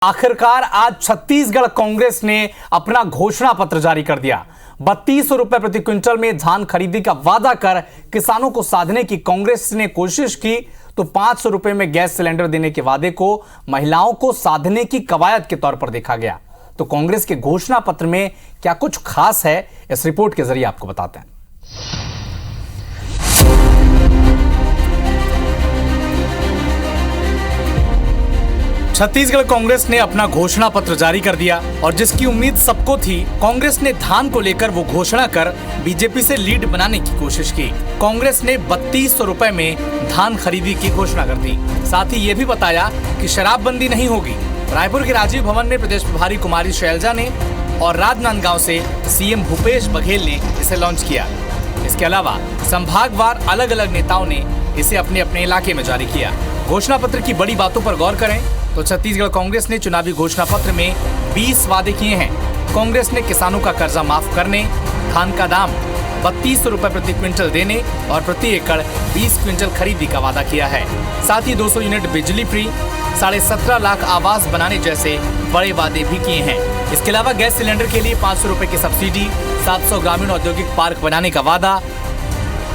आखिरकार आज छत्तीसगढ़ कांग्रेस ने अपना घोषणा पत्र जारी कर दिया। 3200 रुपए प्रति क्विंटल में धान खरीदी का वादा कर किसानों को साधने की कांग्रेस ने कोशिश की तो 500 रुपए में गैस सिलेंडर देने के वादे को महिलाओं को साधने की कवायद के तौर पर देखा गया। तो कांग्रेस के घोषणा पत्र में क्या कुछ खास है, इस रिपोर्ट के जरिए आपको बताते हैं। छत्तीसगढ़ कांग्रेस ने अपना घोषणा पत्र जारी कर दिया और जिसकी उम्मीद सबको थी, कांग्रेस ने धान को लेकर वो घोषणा कर बीजेपी से लीड बनाने की कोशिश की। कांग्रेस ने 3200 रुपए में धान खरीदी की घोषणा कर दी। साथ ही ये भी बताया कि शराबबंदी नहीं होगी। रायपुर के राजीव भवन में प्रदेश प्रभारी कुमारी शैलजा ने और राजनांदगांव से सीएम भूपेश बघेल ने इसे लॉन्च किया। इसके अलावा संभागवार अलग अलग नेताओं ने इसे अपने अपने इलाके में जारी किया। घोषणा पत्र की बड़ी बातों पर गौर करें तो छत्तीसगढ़ कांग्रेस ने चुनावी घोषणा पत्र में 20 वादे किए हैं। कांग्रेस ने किसानों का कर्जा माफ करने, धान का दाम 3200 रुपए प्रति क्विंटल देने और प्रति एकड़ 20 क्विंटल खरीदी का वादा किया है। साथ ही 200 यूनिट बिजली फ्री, 17.5 लाख आवास बनाने जैसे बड़े वादे भी किए हैं। इसके अलावा गैस सिलेंडर के लिए 500 रुपए की सब्सिडी, 700 ग्रामीण औद्योगिक पार्क बनाने का वादा,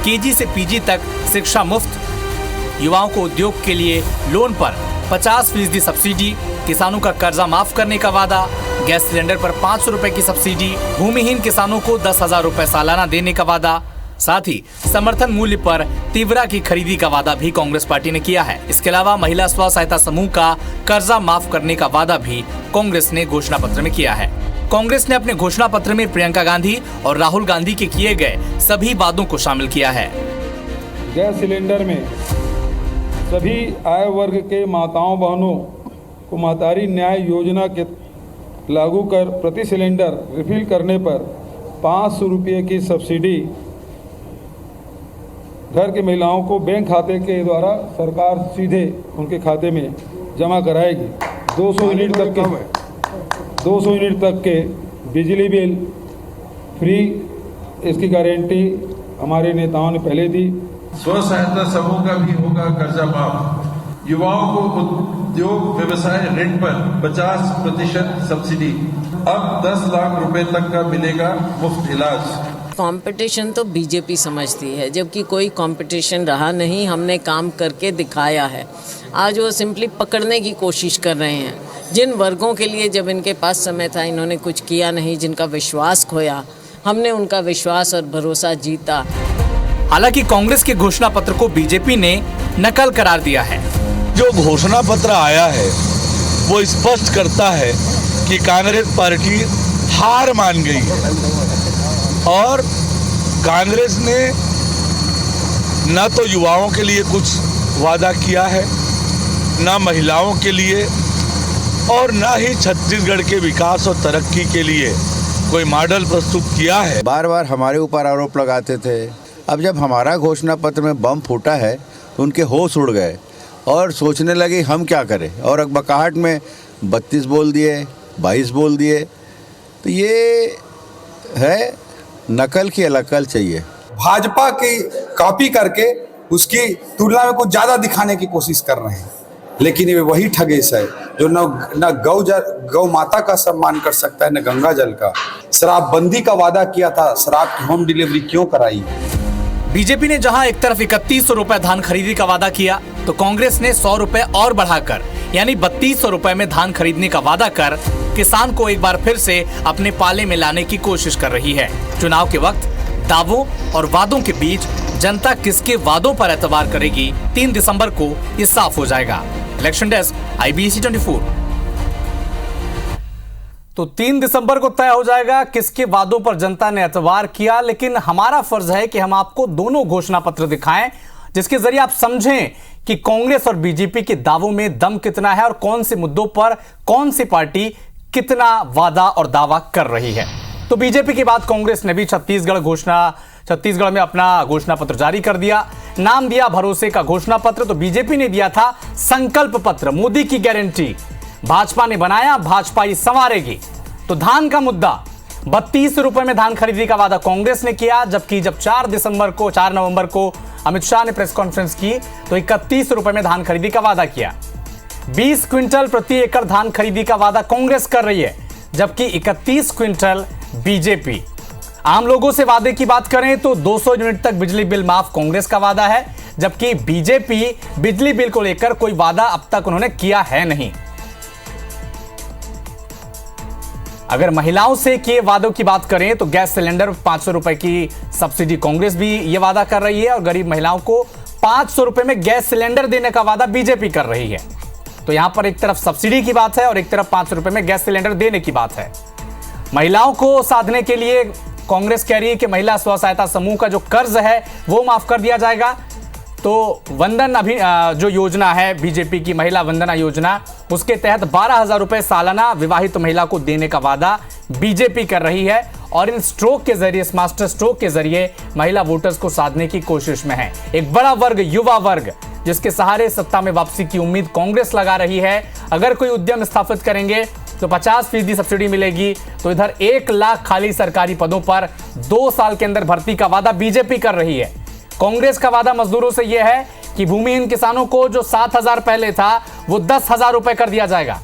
केजी से पीजी तक शिक्षा मुफ्त, युवाओं को उद्योग के लिए लोन पर 50% सब्सिडी, किसानों का कर्जा माफ करने का वादा, गैस सिलेंडर पर 500 रुपए की सब्सिडी, भूमिहीन किसानों को 10,000 रुपए सालाना देने का वादा, साथ ही समर्थन मूल्य पर तीवरा की खरीदी का वादा भी कांग्रेस पार्टी ने किया है। इसके अलावा महिला स्व सहायता समूह का कर्जा माफ करने का वादा भी कांग्रेस ने घोषणा पत्र में किया है। कांग्रेस ने अपने घोषणा पत्र में प्रियंका गांधी और राहुल गांधी के किए गए सभी वादों को शामिल किया है। गैस सिलेंडर में सभी आय वर्ग के माताओं बहनों को महतारी न्याय योजना के लागू कर प्रति सिलेंडर रिफिल करने पर 500 रुपये की सब्सिडी घर की महिलाओं को बैंक खाते के द्वारा सरकार सीधे उनके खाते में जमा कराएगी। 200 यूनिट तक के बिजली बिल फ्री, इसकी गारंटी हमारे नेताओं ने पहले दी। स्व सहायता समूह का भी होगा कर्जा माफ। युवाओं को उद्योग व्यवसाय ऋण पर 50% सब्सिडी। अब 10 लाख रुपए तक का मिलेगा मुफ्त इलाज। कंपटीशन तो बीजेपी समझती है, जबकि कोई कंपटीशन रहा नहीं। हमने काम करके दिखाया है। आज वो सिंपली पकड़ने की कोशिश कर रहे हैं। जिन वर्गों के लिए जब इनके पास समय था, इन्होंने कुछ किया नहीं, जिनका विश्वास खोया, हमने उनका विश्वास और भरोसा जीता। हालांकि कांग्रेस के घोषणा पत्र को बीजेपी ने नकल करार दिया है। जो घोषणा पत्र आया है वो स्पष्ट करता है कि कांग्रेस पार्टी हार मान गई है और कांग्रेस ने न तो युवाओं के लिए कुछ वादा किया है, न महिलाओं के लिए, और न ही छत्तीसगढ़ के विकास और तरक्की के लिए कोई मॉडल प्रस्तुत किया है। बार बार हमारे ऊपर आरोप लगाते थे। अब जब हमारा घोषणा पत्र में बम फूटा है तो उनके होश उड़ गए और सोचने लगे हम क्या करें, और अकबकाहट में 32 बोल दिए, 22 बोल दिए। तो ये है नकल की अलकल चाहिए। भाजपा की कॉपी करके उसकी तुलना में कुछ ज़्यादा दिखाने की कोशिश कर रहे हैं, लेकिन ये वही ठगेश है जो न गौ माता का सम्मान कर सकता है, न गंगा जल का। शराबबंदी का वादा किया था, शराब की होम डिलीवरी क्यों कराई? बीजेपी ने जहां एक तरफ 3100 रुपए धान खरीदी का वादा किया तो कांग्रेस ने 100 रुपए और बढ़ाकर यानी 3200 रुपए में धान खरीदने का वादा कर किसान को एक बार फिर से अपने पाले में लाने की कोशिश कर रही है। चुनाव के वक्त दावों और वादों के बीच जनता किसके वादों पर एतबार करेगी, 3 दिसंबर को ये साफ हो जाएगा। Election desk IBC 24। तो 3 दिसंबर को तय हो जाएगा किसके वादों पर जनता ने एतबार किया, लेकिन हमारा फर्ज है कि हम आपको दोनों घोषणा पत्र दिखाएं जिसके जरिए आप समझें कि कांग्रेस और बीजेपी के दावों में दम कितना है और कौन से मुद्दों पर कौन सी पार्टी कितना वादा और दावा कर रही है। तो बीजेपी के बाद कांग्रेस ने भी छत्तीसगढ़ में अपना घोषणा पत्र जारी कर दिया। नाम दिया भरोसे का घोषणा पत्र। तो बीजेपी ने दिया था संकल्प पत्र, मोदी की गारंटी। भाजपा ने बनाया भाजपा ही संवारेगी। तो धान का मुद्दा, 32 रुपए में धान खरीदी का वादा कांग्रेस ने किया, जबकि जब 4 नवंबर को अमित शाह ने प्रेस कॉन्फ्रेंस की तो 31 रुपए में धान खरीदी का वादा किया। 20 क्विंटल प्रति एकड़ धान खरीदी का वादा कांग्रेस कर रही है, जबकि 31 क्विंटल बीजेपी। आम लोगों से वादे की बात करें तो 200 यूनिट तक बिजली बिल माफ कांग्रेस का वादा है, जबकि बीजेपी बिजली बिल को लेकर कोई वादा अब तक उन्होंने किया है नहीं। अगर महिलाओं से किए वादों की बात करें तो गैस सिलेंडर 500 रुपए की सब्सिडी कांग्रेस भी यह वादा कर रही है और गरीब महिलाओं को 500 रुपए में गैस सिलेंडर देने का वादा बीजेपी कर रही है। तो यहां पर एक तरफ सब्सिडी की बात है और एक तरफ 500 रुपए में गैस सिलेंडर देने की बात है। महिलाओं को साधने के लिए कांग्रेस कह रही है कि महिला स्व सहायता समूह का जो कर्ज है वो माफ कर दिया जाएगा। तो वंदन जो योजना है बीजेपी की महिला वंदना योजना, उसके तहत 12,000 रुपए सालाना विवाहित महिला को देने का वादा बीजेपी कर रही है और इन स्ट्रोक के जरिए, मास्टर स्ट्रोक के जरिए महिला वोटर्स को साधने की कोशिश में है। एक बड़ा वर्ग, युवा वर्ग, जिसके सहारे सत्ता में वापसी की उम्मीद कांग्रेस लगा रही है। अगर कोई उद्यम स्थापित करेंगे तो 50% सब्सिडी मिलेगी। तो इधर 1 लाख खाली सरकारी पदों पर 2 साल के अंदर भर्ती का वादा बीजेपी कर रही है। कांग्रेस का वादा मजदूरों से यह है कि भूमिहीन किसानों को जो 7,000 पहले था वो 10,000 रुपए कर दिया जाएगा,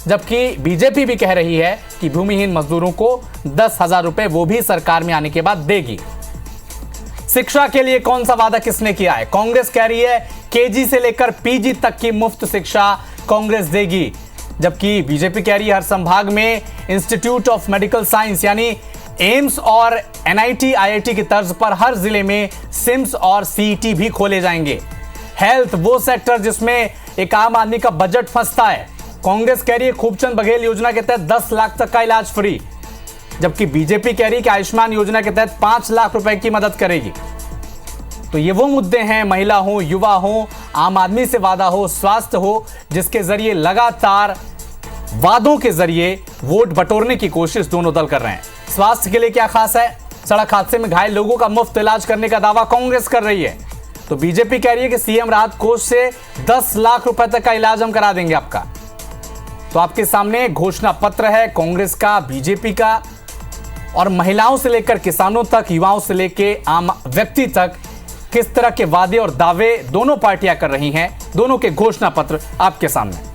जबकि बीजेपी भी कह रही है कि भूमिहीन मजदूरों को 10,000 रुपए वो भी सरकार में आने के बाद देगी। शिक्षा के लिए कौन सा वादा किसने किया है? कांग्रेस कह रही है केजी से लेकर पीजी तक की मुफ्त शिक्षा कांग्रेस देगी, जबकि बीजेपी कह रही है हर संभाग में इंस्टीट्यूट ऑफ मेडिकल साइंस यानी एम्स और एनआईटी आईआईटी की तर्ज पर हर जिले में सिम्स और सीईटी भी खोले जाएंगे। हेल्थ, वो सेक्टर जिसमें एक आम आदमी का बजट फंसता है, कांग्रेस कह रही है खूबचंद बघेल योजना के तहत 10 लाख तक का इलाज फ्री, जबकि बीजेपी कह रही है कि आयुष्मान योजना के तहत 5 लाख रुपए की मदद करेगी। तो ये वो मुद्दे हैं, महिला हो, युवा हो, आम आदमी से वादा हो, स्वास्थ्य हो, जिसके जरिए लगातार वादों के जरिए वोट बटोरने की कोशिश दोनों दल कर रहे हैं। स्वास्थ्य के लिए क्या खास है? सड़क हादसे में घायल लोगों का मुफ्त इलाज करने का दावा कांग्रेस कर रही है। तो बीजेपी कह रही है कि सीएम राहत कोष से 10 लाख रुपए तक का इलाज हम करा देंगे आपका। तो आपके सामने घोषणा पत्र है कांग्रेस का, बीजेपी का, और महिलाओं से लेकर किसानों तक, युवाओं से लेकर आम व्यक्ति तक किस तरह के वादे और दावे दोनों पार्टियां कर रही हैं, दोनों के घोषणा पत्र आपके सामने।